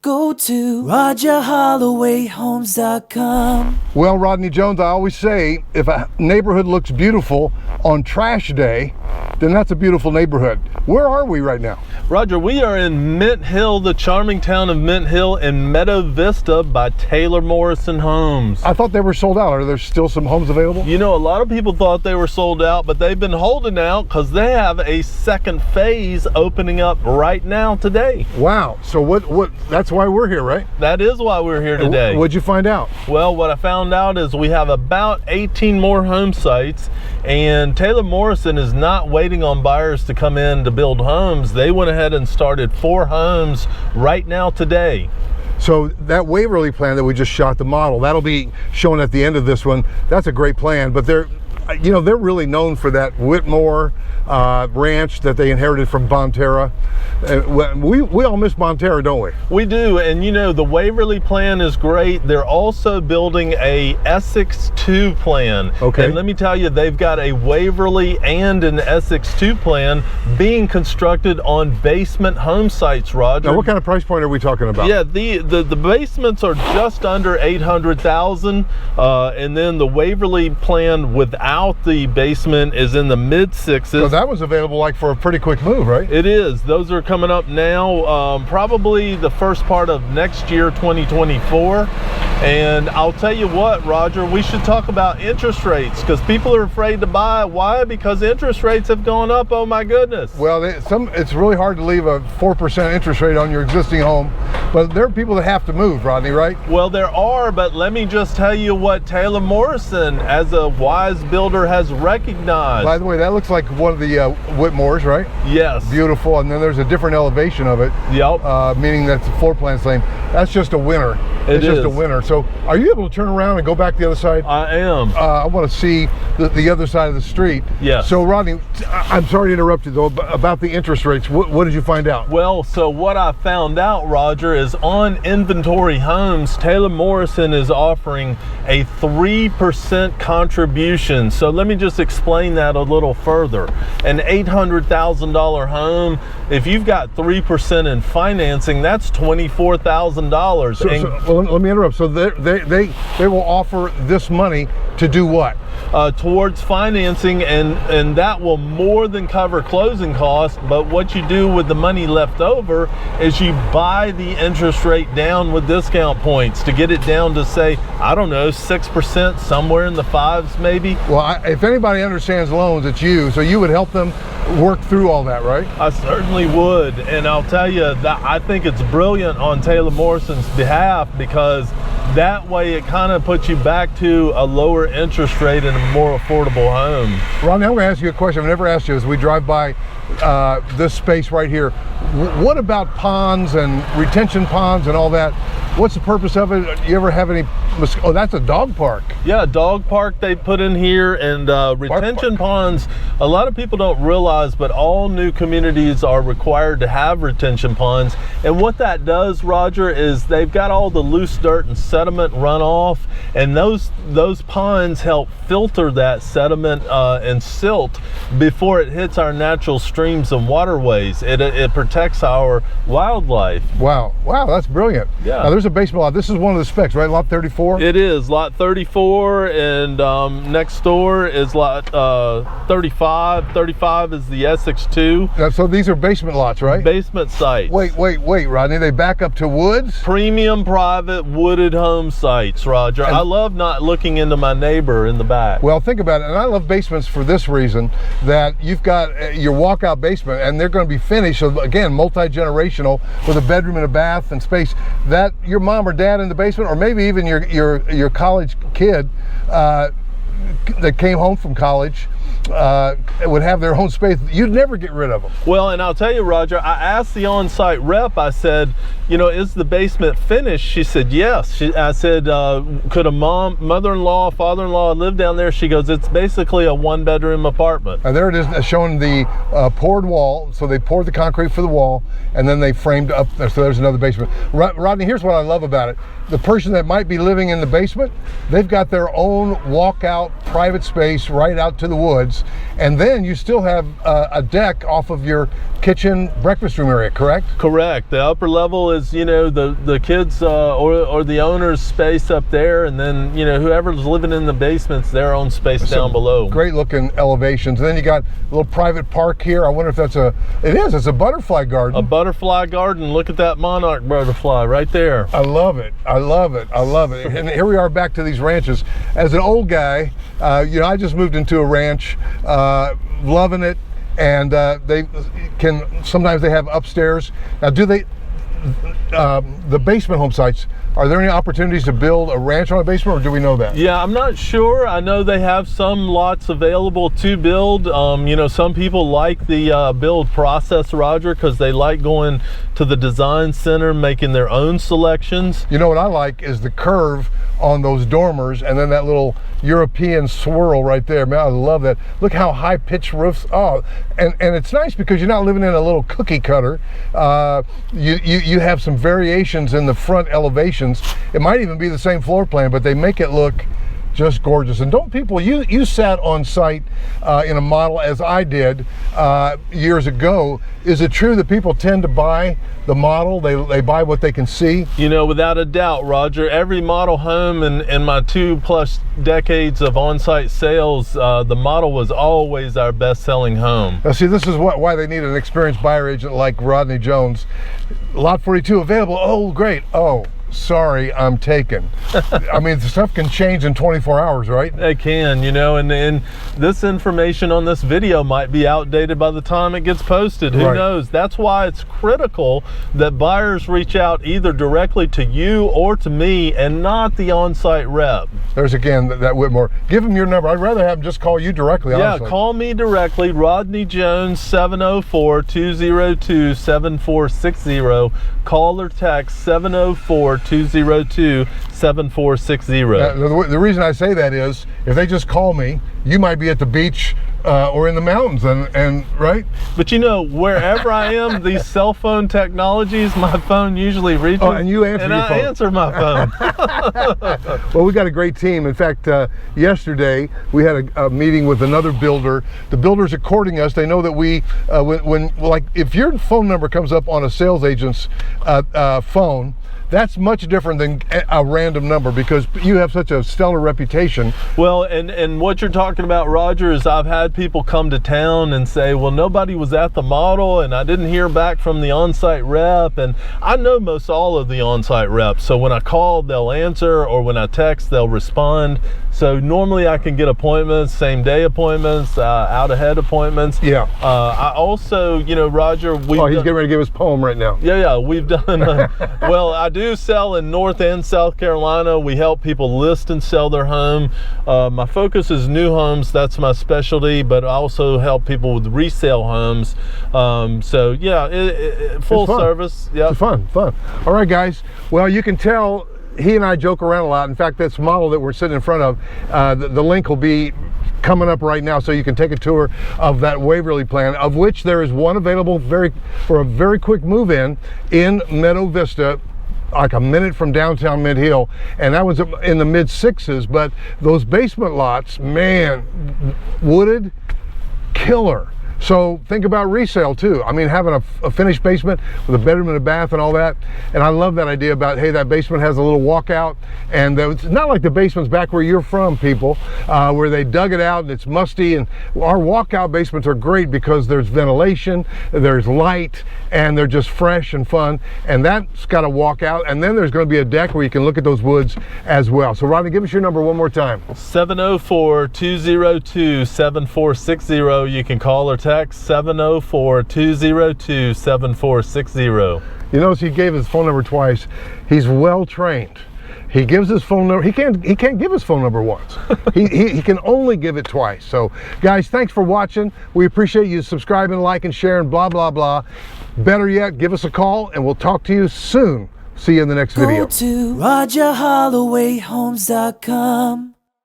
go to RogerHollowayHomes.com. Well, Rodney Jones, I always say, if a neighborhood looks beautiful on trash day, then that's a beautiful neighborhood. Where are we right now? Roger, we are in Mint Hill, the charming town of Mint Hill, in Meadow Vista by Taylor Morrison Homes. I thought they were sold out. Are there still some homes available? You know, a lot of people thought they were sold out, but they've been holding out because they have a second phase opening up right now today. Wow. So what that's why we're here, right? That is why we're here today. What'd you find out? Well, what I found out is we have about 18 more home sites, and Taylor Morrison is not waiting on buyers to come in to build homes. They went ahead and started 4 homes right now today. So that Waverly plan that we just shot the model, that'll be shown at the end of this one. That's a great plan, but they're really known for that Whitmore ranch that they inherited from Bonterra. We all miss Bonterra, don't we? We do, and you know, the Waverly plan is great. They're also building a Essex 2 plan. Okay. And let me tell you, they've got a Waverly and an Essex 2 plan being constructed on basement home sites, Roger. Now, what kind of price point are we talking about? Yeah, the basements are just under $800,000, and then the Waverly plan without the basement is in the mid-6s. So that was available like for a pretty quick move, right? It is. Those are coming up now, probably the first part of next year, 2024. And I'll tell you what, Roger, we should talk about interest rates because people are afraid to buy. Why? Because interest rates have gone up. Oh my goodness. Well, it's really hard to leave a 4% interest rate on your existing home, but there are people that have to move, Rodney, right? Well, there are, but let me just tell you what Taylor Morrison, as a wise builder, has recognized. By the way, that looks like one of the Whitmores, right? Yes. Beautiful, and then there's a different elevation of it. Yep. Meaning that the floor plan's same. That's just a winner. It's just a winner. So are you able to turn around and go back the other side? I am. I want to see the other side of the street. Yes. So Rodney, I'm sorry to interrupt you though, about the interest rates. What did you find out? Well, so what I found out, Roger, is on inventory homes, Taylor Morrison is offering a 3% contribution. So let me just explain that a little further. An $800,000 home, if you've got 3% in financing, that's $24,000. Well, let me interrupt. So they will offer this money to do what? Towards financing, and that will more than cover closing costs. But what you do with the money left over is you buy the interest rate down with discount points to get it down to, say, I don't know, 6%, somewhere in the 5s maybe. Well, if anybody understands loans, it's you. So you would help them work through all that, right? I certainly would, and I'll tell you that I think it's brilliant on Taylor Morrison's behalf because that way it kind of puts you back to a lower interest rate and a more affordable home. Ronnie, I'm going to ask you a question I've never asked you as we drive by this space right here. What about ponds and retention ponds and all that? What's the purpose of it? Do you ever have any? Oh, that's a dog park. Yeah, dog park they put in here, and retention ponds. A lot of people don't realize, but all new communities are required to have retention ponds. And what that does, Roger, is they've got all the loose dirt and sediment runoff, and those ponds help filter that sediment and silt before it hits our natural streams and waterways. It protects our wildlife. Wow, that's brilliant. Yeah. Now there's a basement lot. This is one of the specs, right? Lot 34? It is lot 34, and next door is lot 35. 35 is the Essex 2. So these are basement lots, right? Basement sites. Wait, Rodney, they back up to woods? Premium private wooded home sites, Roger. I love not looking into my neighbor in the back. Well, think about it, and I love basements for this reason, that you've got your walkout basement, and they're going to be finished, so again, multi-generational, with a bedroom and a bath and space. That your mom or dad in the basement, or maybe even your college kid that came home from college would have their own space. You'd never get rid of them. Well, and I'll tell you, Roger, I asked the on-site rep, I said, you know, is the basement finished? She said, yes. I said, could a mother-in-law, father-in-law live down there? She goes, it's basically a one-bedroom apartment. And there it is, showing the poured wall. So they poured the concrete for the wall, and then they framed up, so there's another basement. Rodney, here's what I love about it. The person that might be living in the basement, they've got their own walkout private space right out to the woods. woods, and then you still have a deck off of your kitchen breakfast room area, correct? Correct. The upper level is, you know, the kids or the owner's space up there, and then, you know, whoever's living in the basement's their own space down below. Great looking elevations. And then you got a little private park here. I wonder if that's it's a butterfly garden. A butterfly garden. Look at that monarch butterfly right there. I love it. I love it. I love it. And here we are back to these ranches. As an old guy, you know, I just moved into a ranch, loving it. And sometimes they have upstairs. Now, do they, the basement home sites, are there any opportunities to build a ranch on a basement, or do we know that? Yeah, I'm not sure. I know they have some lots available to build. You know, some people like the build process, Roger, because they like going to the design center, making their own selections. You know what I like is the curve on those dormers, and then that little European swirl right there. Man, I love that. Look how high pitched roofs. Oh, and it's nice because you're not living in a little cookie cutter. You have some variations in the front elevations. It might even be the same floor plan, but they make it look just gorgeous. And don't people, you sat on site in a model as I did years ago. Is it true that people tend to buy the model? They buy what they can see? You know, without a doubt, Roger, every model home in my 2+ decades of on-site sales, the model was always our best-selling home. Now see, this is why they need an experienced buyer agent like Rodney Jones. Lot 42 available. Oh, great. Oh, sorry, I'm taken. I mean, the stuff can change in 24 hours, right? It can, you know, and this information on this video might be outdated by the time it gets posted. Who knows? That's why it's critical that buyers reach out either directly to you or to me and not the on-site rep. There's again that Whitmore. Give them your number. I'd rather have them just call you directly, honestly. Yeah, call me directly, Rodney Jones, 704-202-7460. Call or text 704-202-7460. The reason I say that is, if they just call me, you might be at the beach or in the mountains, and right? But you know, wherever I am, these cell phone technologies, my phone usually reaches. Oh, and you answer your phone. I answer my phone. Well, we got a great team. In fact, yesterday we had a meeting with another builder. The builders are courting us. They know that we, like, if your phone number comes up on a sales agent's phone, that's much different than a random number because you have such a stellar reputation. Well, and what you're talking about, Roger, is I've had people come to town and say, well, nobody was at the model and I didn't hear back from the on-site rep. And I know most all of the on-site reps. So when I call, they'll answer, or when I text, they'll respond. So normally I can get appointments, same day appointments, out ahead appointments. Yeah. I also, you know, Roger, he's getting ready to give his poem right now. Yeah, we've done, well, I do sell in North and South Carolina. We help people list and sell their home. My focus is new homes. That's my specialty, but I also help people with resale homes. So yeah, full service. Yeah, it's fun. All right, guys. Well, you can tell he and I joke around a lot. In fact, this model that we're sitting in front of, the link will be coming up right now, so you can take a tour of that Waverly plan, of which there is one available for a very quick move-in in Meadow Vista, like a minute from downtown Mid Hill, and that was in the mid-6s. But those basement lots, man, wooded, killer. So think about resale too. I mean, having a finished basement with a bedroom and a bath and all that. And I love that idea about, hey, that basement has a little walkout, and it's not like the basement's back where you're from, people, where they dug it out and it's musty. And our walkout basements are great because there's ventilation, there's light, and they're just fresh and fun. And that's got a walkout, and then there's going to be a deck where you can look at those woods as well. So Rodney, give us your number one more time. 704-202-7460. You can call or text 704-202-7460. You notice he gave his phone number twice. He's well trained. He gives his phone number. He can't give his phone number once. he can only give it twice. So guys, thanks for watching. We appreciate you subscribing, liking, sharing, blah blah blah. Better yet, give us a call and we'll talk to you soon. See you in the next video. Go to RogerHollowayHomes.com.